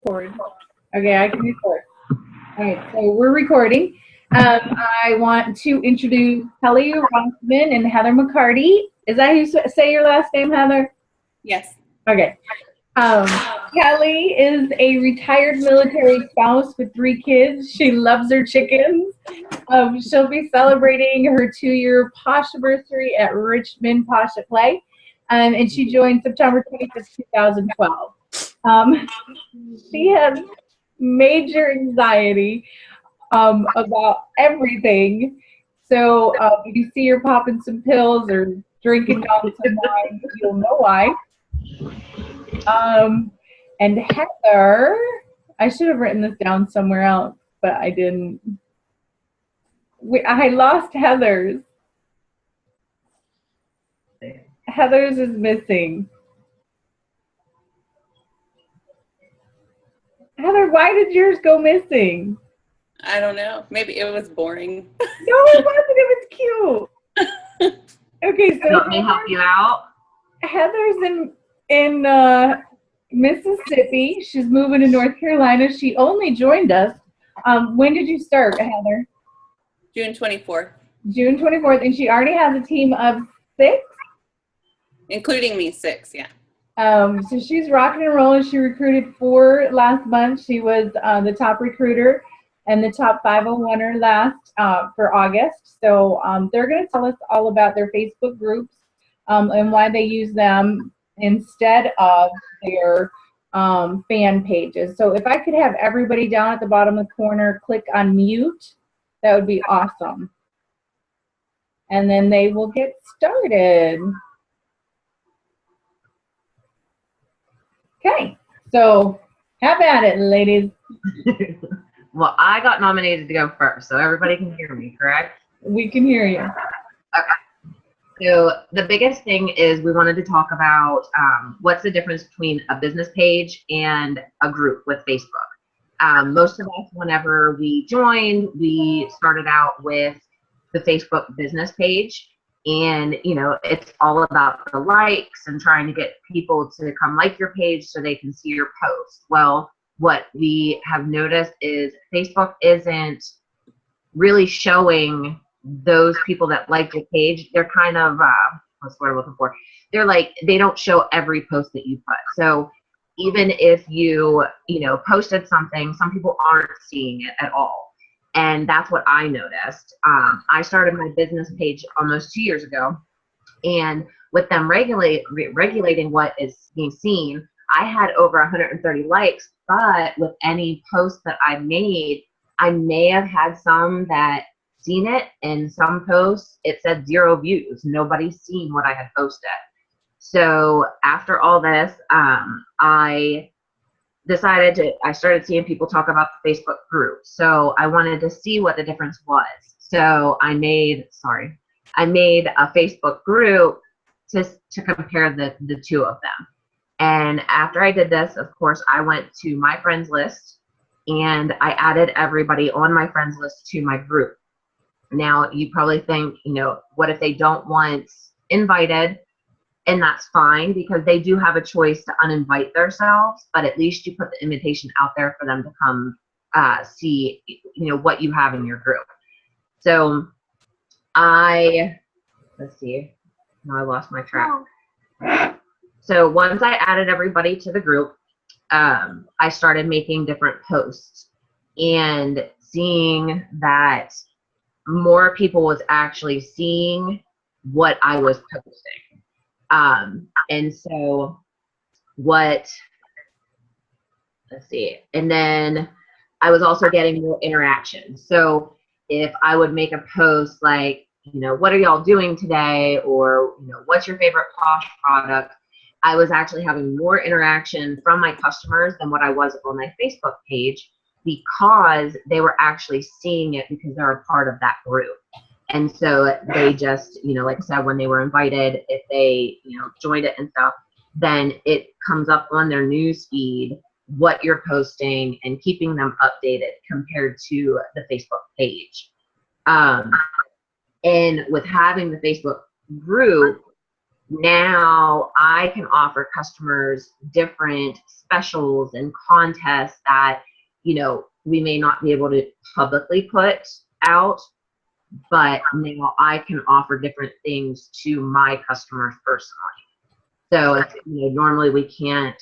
record. Okay, I can record. All right, so we're recording. I want to introduce Kelly Rossman and Heather McCarty. Is that how you say your last name, Heather? Yes. Okay. Kelly is a retired military spouse with 3 kids. She loves her chickens. She'll be celebrating her 2-year Posh anniversary at Richmond Posh at Play. And she joined September 25th, 2012. She has major anxiety about everything. So if you see her popping some pills or drinking down some wine, you'll know why. And Heather, I should have written this down somewhere else, but I didn't. I lost Heather's. Heather's is missing. Heather, why did yours go missing? I don't know. Maybe it was boring. No, it wasn't. It was cute. Okay, so let me help you out. Heather's in Mississippi. She's moving to North Carolina. She only joined us. When did you start, Heather? June 24th. June 24th, and she already has a team of 6? Including me, 6, yeah. So she's rocking and rolling. She recruited 4 last month. She was the top recruiter and the top 501er last for August. So they're going to tell us all about their Facebook groups and why they use them instead of their fan pages. So if I could have everybody down at the bottom of the corner click on mute, that would be awesome. And then they will get started. Okay, so have at it, ladies. Well, I got nominated to go first, so everybody can hear me, correct? We can hear you. Okay. So the biggest thing is we wanted to talk about what's the difference between a business page and a group with Facebook. Most of us, whenever we joined, we started out with the Facebook business page. And, you know, it's all about the likes and trying to get people to come like your page so they can see your post. Well, what we have noticed is Facebook isn't really showing those people that like your page. They're kind of, what's the word I'm looking for? They're like, they don't show every post that you put. So even if you posted something, some people aren't seeing it at all. And that's what I noticed. I started my business page almost 2 years ago. And with them regulating what is being seen, I had over 130 likes. But with any post that I made, I may have had some that seen it. And some posts, it said 0 views. Nobody's seen what I had posted. So after all this, I started seeing people talk about the Facebook group. So I wanted to see what the difference was. So I made a Facebook group to compare the 2 of them. And after I did this, of course, I went to my friends list and I added everybody on my friends list to my group. Now you probably think, what if they don't want invited? And that's fine because they do have a choice to uninvite themselves, but at least you put the invitation out there for them to come see, what you have in your group. So let's see, now I lost my track. So once I added everybody to the group, I started making different posts and seeing that more people was actually seeing what I was posting. And so and then I was also getting more interaction. So if I would make a post like, what are y'all doing today? Or, what's your favorite Posh product? I was actually having more interaction from my customers than what I was on my Facebook page because they were actually seeing it because they're a part of that group. And so they just, like I said, when they were invited, if they, joined it and stuff, then it comes up on their news feed what you're posting and keeping them updated compared to the Facebook page. And with having the Facebook group, now I can offer customers different specials and contests that, we may not be able to publicly put out, but now I can offer different things to my customers personally. So, normally we can't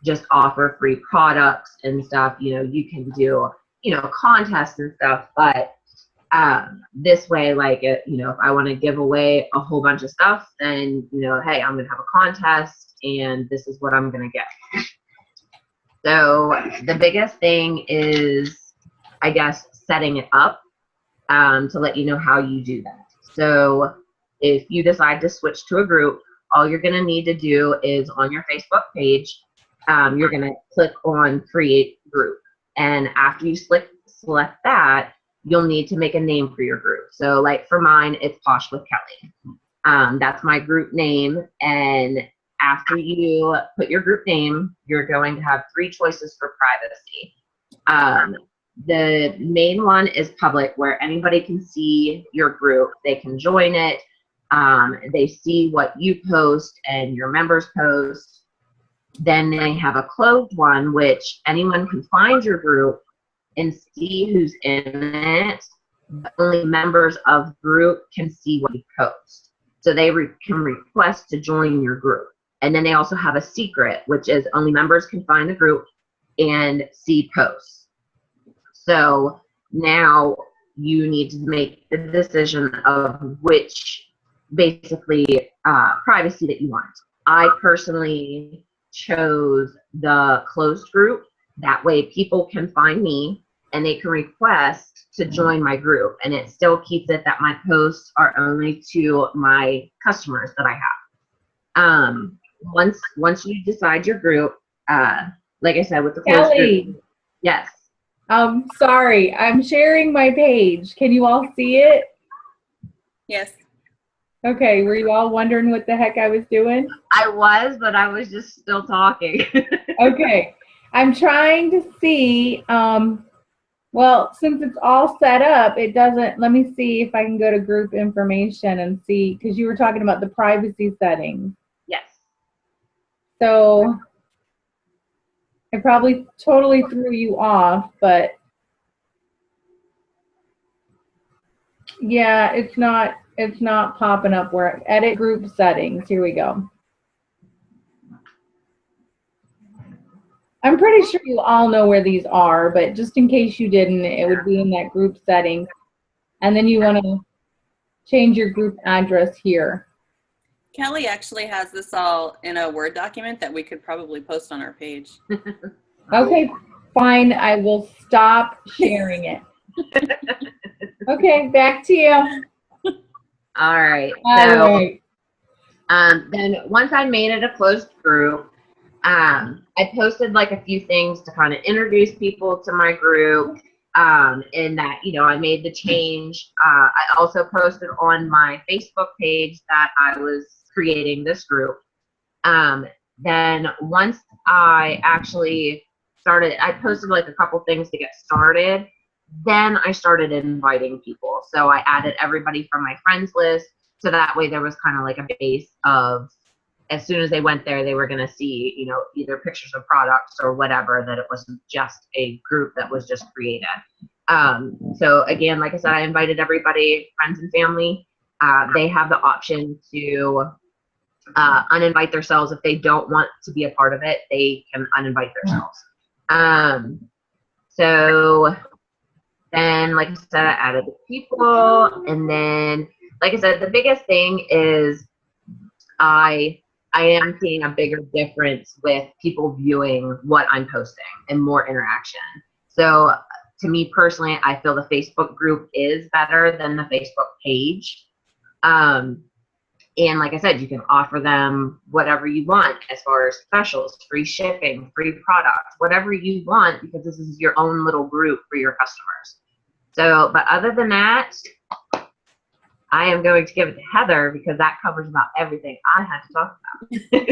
just offer free products and stuff. You can do, contests and stuff, but this way, like, if I want to give away a whole bunch of stuff, then, hey, I'm going to have a contest and this is what I'm going to get. So the biggest thing is, I guess, setting it up to let you know how you do that. So if you decide to switch to a group, all you're going to need to do is on your Facebook page, you're going to click on create group. And after you select that, you'll need to make a name for your group. So like for mine, it's Posh with Kelly. That's my group name. And after you put your group name, you're going to have 3 choices for privacy. The main one is public, where anybody can see your group. They can join it. They see what you post and your members post. Then they have a closed one, which anyone can find your group and see who's in it. But only members of the group can see what you post. So they can request to join your group. And then they also have a secret, which is only members can find the group and see posts. So now you need to make the decision of which basically privacy that you want. I personally chose the closed group. That way people can find me and they can request to join my group, and it still keeps it that my posts are only to my customers that I have. Once you decide your group, like I said, with the closed group. Yes. Sorry, I'm sharing my page. Can you all see it? Yes. Okay, were you all wondering what the heck I was doing? I was, but I was just still talking. Okay, I'm trying to see, well, since it's all set up, it doesn't, let me see if I can go to group information and see, because you were talking about the privacy settings. Yes. So I probably totally threw you off, but yeah, it's not popping up where edit group settings. Here we go. I'm pretty sure you all know where these are, but just in case you didn't, it would be in that group settings. And then you want to change your group address here. Kelly actually has this all in a Word document that we could probably post on our page. Okay, fine. I will stop sharing it. Okay, back to you. All right. All right. Then once I made it a closed group, I posted like a few things to kind of introduce people to my group, in that, I made the change. I also posted on my Facebook page that I was creating this group. Then once I actually started, I posted like a couple things to get started. Then I started inviting people. So I added everybody from my friends list. So that way there was kind of like a base of, as soon as they went there, they were going to see, either pictures of products or whatever, that it wasn't just a group that was just created. So again, like I said, I invited everybody, friends and family. They have the option to uninvite themselves. If they don't want to be a part of it, they can uninvite themselves. So then, like I said, I added the people. And then, like I said, the biggest thing is I am seeing a bigger difference with people viewing what I'm posting and more interaction. So to me personally, I feel the Facebook group is better than the Facebook page. And like I said, you can offer them whatever you want as far as specials, free shipping, free products, whatever you want, because this is your own little group for your customers. So, but other than that, I am going to give it to Heather, because that covers about everything I had to talk about.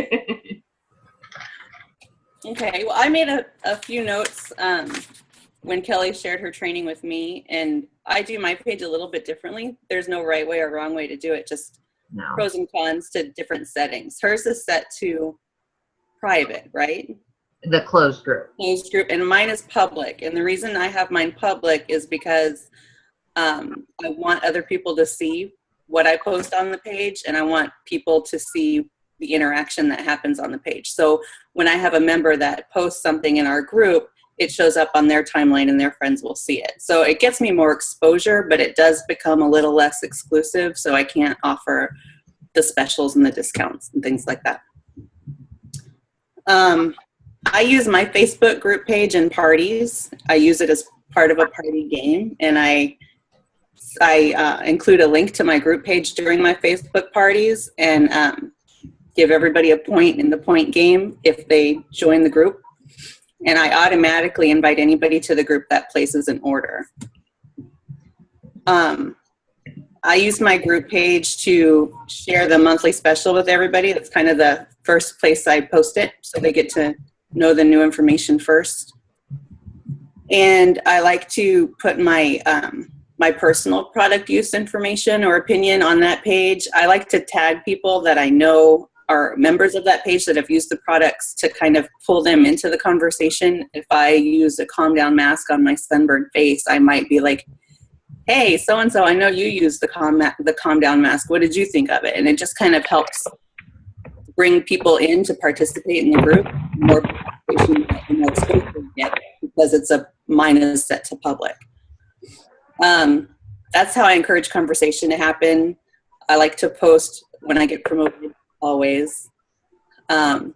Okay, well, I made a few notes when Kelly shared her training with me, and I do my page a little bit differently. There's no right way or wrong way to do it. Just No. pros and cons to different settings. Hers is set to private, right? The closed group. Closed group, and mine is public. And the reason I have mine public is because I want other people to see what I post on the page, and I want people to see the interaction that happens on the page. So when I have a member that posts something in our group, it shows up on their timeline and their friends will see it. So it gets me more exposure, but it does become a little less exclusive, so I can't offer the specials and the discounts and things like that. I use my Facebook group page in parties. I use it as part of a party game, and I include a link to my group page during my Facebook parties, and give everybody a point in the point game if they join the group. And I automatically invite anybody to the group that places an order. I use my group page to share the monthly special with everybody. That's kind of the first place I post it, so they get to know the new information first. And I like to put my my personal product use information or opinion on that page. I like to tag people that I know are members of that page that have used the products to kind of pull them into the conversation. If I use a calm down mask on my sunburned face, I might be like, hey, so-and-so, I know you use the calm down mask. What did you think of it? And it just kind of helps bring people in to participate in the group. More participation, the more exposure you get, because mine is set to public. That's how I encourage conversation to happen. I like to post when I get promoted, always. And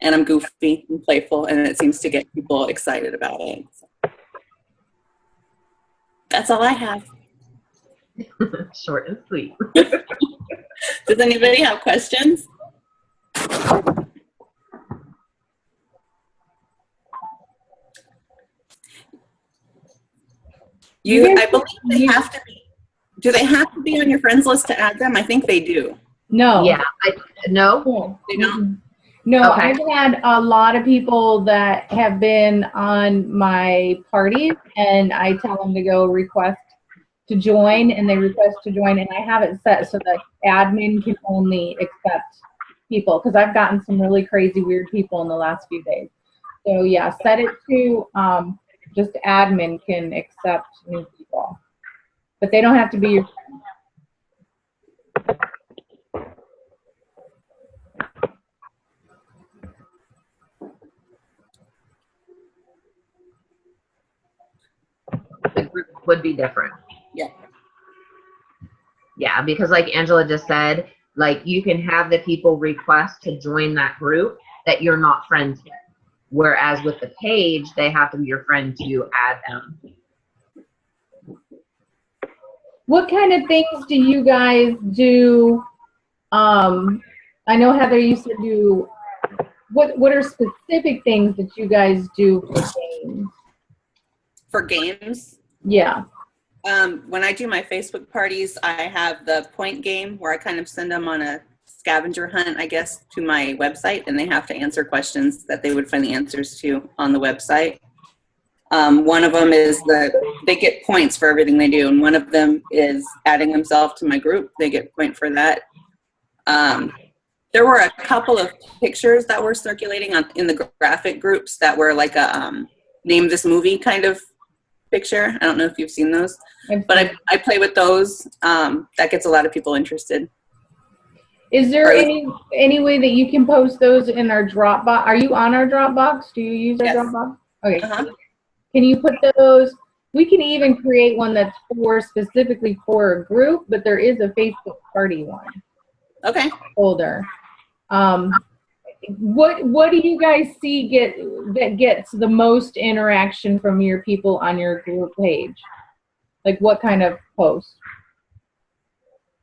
I'm goofy and playful, and it seems to get people excited about it. So that's all I have. Short and sweet. Does anybody have questions? I believe they have to be. Do they have to be on your friends list to add them? I think they do. No. Yeah. No? They don't? No, Okay. I've had a lot of people that have been on my parties, and I tell them to go request to join, and they request to join, and I have it set so that admin can only accept people, because I've gotten some really crazy, weird people in the last few days. So yeah, set it to just admin can accept new people, but they don't have to be your friend. The group would be different. Yeah. Yeah, because like Angela just said, like you can have the people request to join that group that you're not friends with. Whereas with the page, they have to be your friend to add them. What kind of things do you guys do? I know, Heather, you said do, what are specific things that you guys do for games? For games? Yeah. When I do my Facebook parties, I have the point game where I kind of send them on a scavenger hunt, I guess, to my website, and they have to answer questions that they would find the answers to on the website. One of them is they get points for everything they do, and one of them is adding themselves to my group. They get a point for that. There were a couple of pictures that were circulating in the graphic groups that were like a name this movie kind of picture. I don't know if you've seen those, but I play with those. That gets a lot of people interested. Is there any way that you can post those in our Dropbox? Are you on our Dropbox? Do you use our Dropbox? Okay. Can you put those? We can even create one that's specifically for a group, but there is a Facebook party one. Okay. Folder. What do you guys see that gets the most interaction from your people on your group page? Like what kind of posts?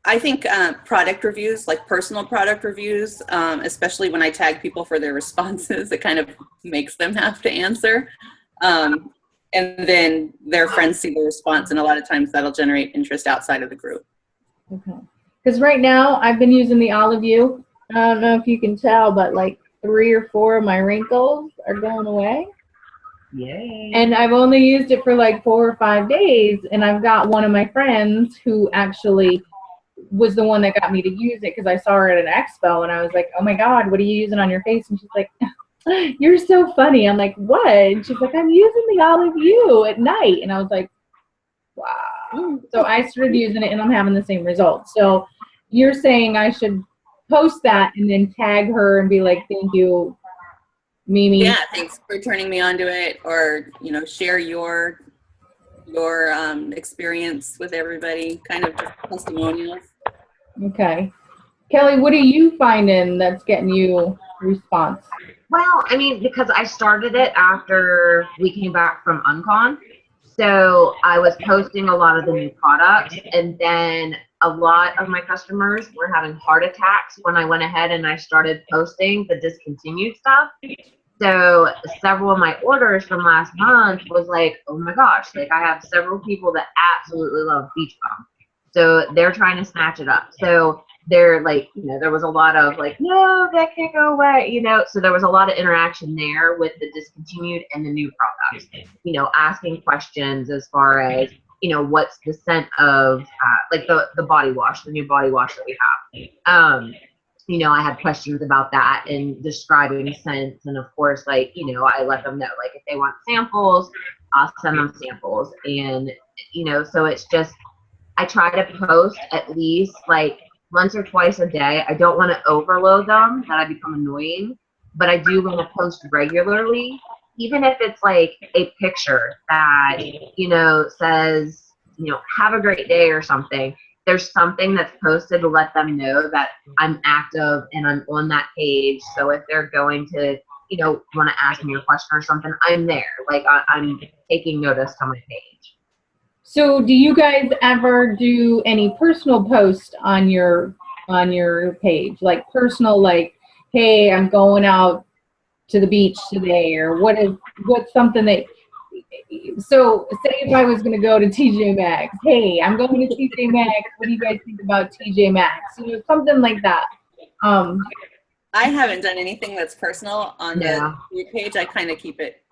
I think product reviews, like personal product reviews, especially when I tag people for their responses, it kind of makes them have to answer. And then their friends see the response, and a lot of times that'll generate interest outside of the group. Okay. Because right now I've been using the Olive You. I don't know if you can tell, but like 3 or 4 of my wrinkles are going away. Yay. And I've only used it for like 4 or 5 days, and I've got one of my friends who actually was the one that got me to use it because I saw her at an expo and I was like, oh my God, what are you using on your face? And she's like, you're so funny. I'm like, what? And she's like, I'm using the Olive You at night. And I was like, wow. So I started using it and I'm having the same results. So you're saying I should post that and then tag her and be like, thank you, Mimi. Yeah, thanks for turning me on to it, or, you know, share your experience with everybody, kind of just testimonials. Okay. Kelly, what are you finding that's getting you response? Well, I mean, because I started it after we came back from Uncon. So I was posting a lot of the new products, and then a lot of my customers were having heart attacks when I went ahead and I started posting the discontinued stuff. So several of my orders from last month was like, oh my gosh, like I have several people that absolutely love Beach Bum. So they're trying to snatch it up. So they're like, you know, there was a lot of like, no, that can't go away, you know. So there was a lot of interaction there with the discontinued and the new products, you know, asking questions as far as, you know, what's the scent of like the body wash, the new body wash that we have. You know, I had questions about that and describing scents. And of course, like, you know, I let them know, like, if they want samples, I'll send them samples. And, you know, so it's just, I try to post at least like once or twice a day. I don't want to overload them, that I become annoying, but I do want to post regularly, even if it's like a picture that, you know, says, you know, have a great day or something. There's something that's posted to let them know that I'm active and I'm on that page. So if they're going to, you know, want to ask me a question or something, I'm there. Like I'm taking notice to my page. So do you guys ever do any personal posts on your page? Like personal, like, hey, I'm going out to the beach today, or what's something that, so say if I was going to go to TJ Maxx, hey, I'm going to TJ Maxx, what do you guys think about TJ Maxx? You know, something like that. I haven't done anything that's personal on Yeah. the page. I kind of keep it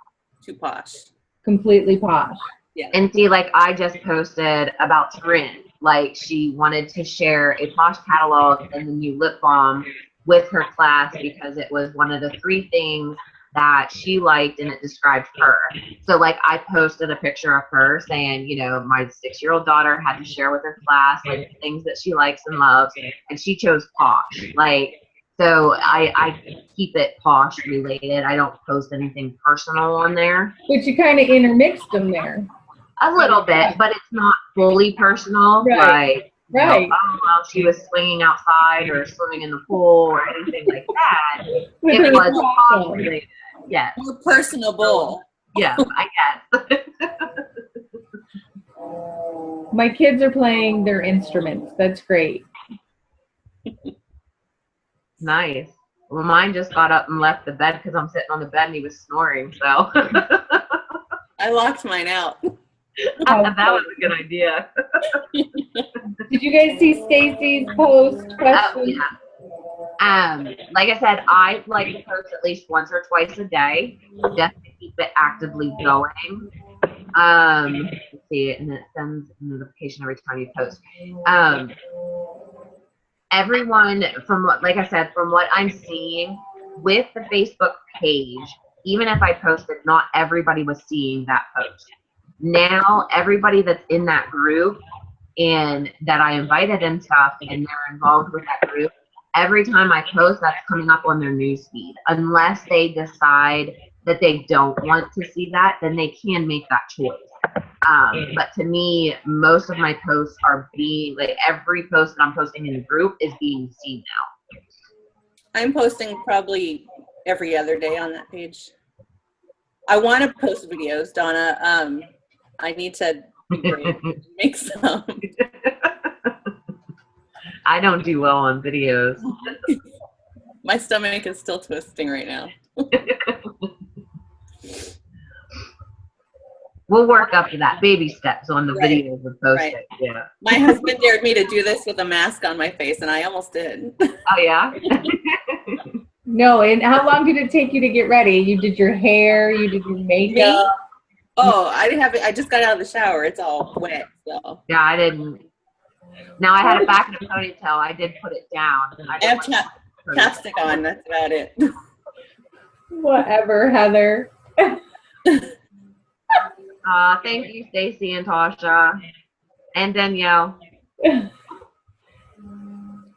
too posh. Completely posh. Yeah. And see, like I just posted about Trin. Like she wanted to share a Posh catalog and the new lip balm with her class because it was one of the 3 things that she liked and it described her. So like I posted a picture of her saying, you know, my 6-year-old daughter had to share with her class like things that she likes and loves, and she chose Posh. Like, so I keep it Posh related. I don't post anything personal on there. But you kind of intermixed them there. A little bit, but it's not fully personal. Right. Like, Right. You know, oh, well, she was swinging outside or swimming in the pool or anything like that. It was Posh related. Yes. More personable. Yeah, I guess. My kids are playing their instruments. That's great. Nice. Well, mine just got up and left the bed because I'm sitting on the bed and he was snoring. So I locked mine out. that was a good idea. Did you guys see Stacy's post question? Yeah. Like I said, I like to post at least once or twice a day just to keep it actively going. Let's see, and it sends a notification every time you post. Everyone, from what, like I said, from what I'm seeing with the Facebook page, even if I posted, not everybody was seeing that post. Now, everybody that's in that group and that I invited and stuff, and they're involved with that group, every time I post, that's coming up on their news feed. Unless they decide that they don't want to see that, then they can make that choice. But to me, most of my posts are being, like every post that I'm posting in the group is being seen now. I'm posting probably every other day on that page. I want to post videos, Donna. I need to be brave to make some. I don't do well on videos. My stomach is still twisting right now. We'll work up to that. Baby steps on the videos and post it. Yeah. My husband dared me to do this with a mask on my face, and I almost did. Oh, yeah? No, and how long did it take you to get ready? You did your hair, you did your makeup? Yeah. Oh, I didn't have it. I just got out of the shower. It's all wet. So. Yeah, I didn't. Now I had it back in a ponytail. I did put it down. I have chapstick on. That's about it. Whatever, Heather. Thank you, Stacy and Tasha and Danielle.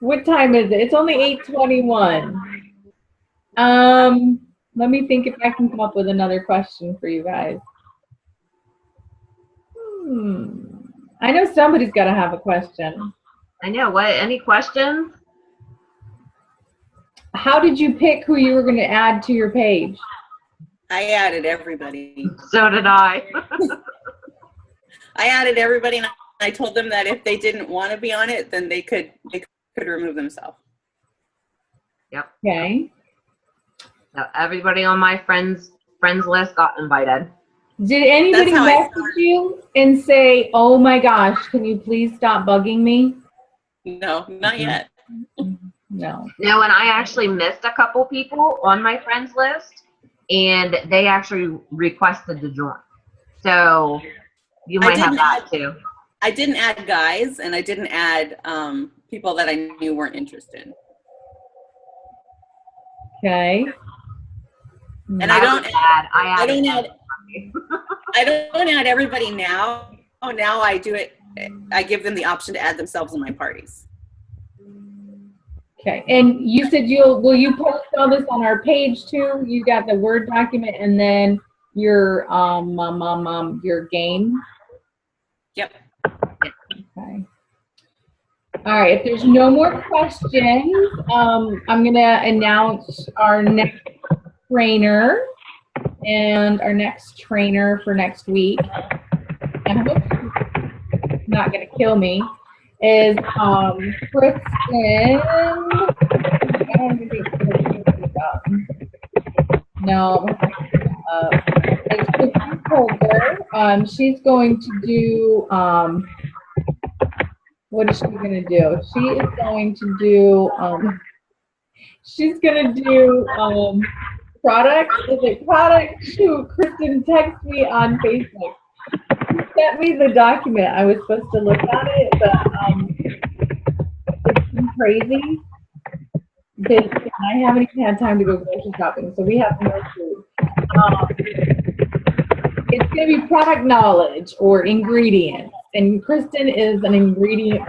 What time is it? It's only 8:21. Let me think if I can come up with another question for you guys. I know somebody's got to have a question. I know. What? Any questions? How did you pick who you were going to add to your page? I added everybody. So did I. I added everybody, and I told them that if they didn't want to be on it, then they could remove themselves. Yep. Okay. So everybody on my friends list got invited. Did anybody message you and say, "Oh my gosh, can you please stop bugging me"? No, not yet. No. No, and I actually missed a couple people on my friends list, and they actually requested to join. So you might have that too. I didn't add guys, and I didn't add people that I knew weren't interested. Okay. And I don't add everybody now. Oh, now I do it. I give them the option to add themselves in my parties. Okay. And you said will you post all this on our page too? You got the Word document and then your your game. Yep. Okay. All right. If there's no more questions, I'm gonna announce our next trainer and our next trainer for next week. And I hope she's not gonna kill me. Is Kristen? No, it's Kristen Colder. She's going to do what is she going to do? She is going to do products. Is it products? Shoot, Kristen texted me on Facebook. She sent me the document. I was supposed to look at it, but it's been crazy because I haven't even had time to go grocery shopping, so we have no food. It's going to be product knowledge or ingredients, and Kristen is an ingredient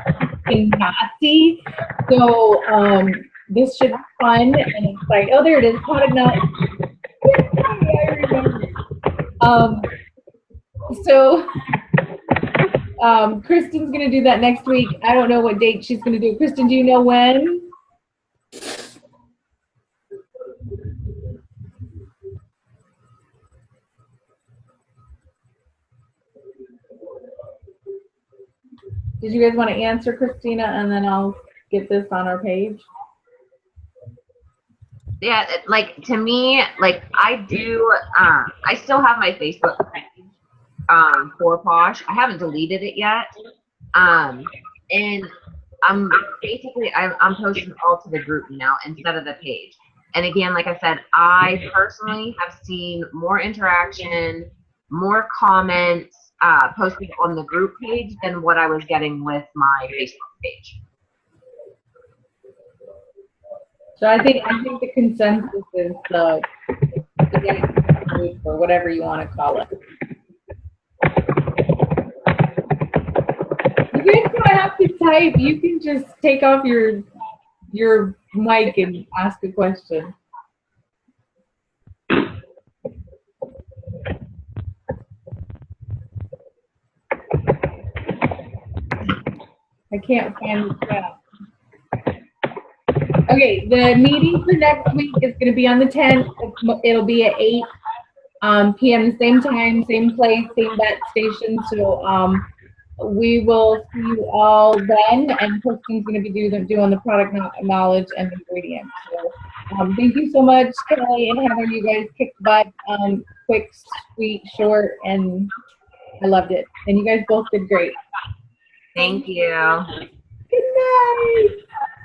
Nazi, so this should be fun. And it's like, oh, there it is, product knowledge. I remember. So Kristen's going to do that next week. I don't know what date she's going to do. Kristen, do you know when? Did you guys want to answer, Christina, and then I'll get this on our page? Yeah, like to me, like I do, I still have my Facebook page for Posh. I haven't deleted it yet. And I'm basically, I'm posting all to the group now instead of the page. And again, like I said, I personally have seen more interaction, more comments posted on the group page than what I was getting with my Facebook page. So I think the consensus is the group or whatever you want to call it. You guys don't have to type. You can just take off your mic and ask a question. I can't find the chat. Okay, the meeting for next week is going to be on the 10th. It'll be at 8 p.m. the same time, same place, same bat station. So we will see you all then. And Kristen's going to be doing the product knowledge and ingredients. So thank you so much, Kelly and Heather. You guys kicked butt. Quick, sweet, short, and I loved it. And you guys both did great. Thank you. Good night.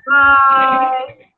Bye.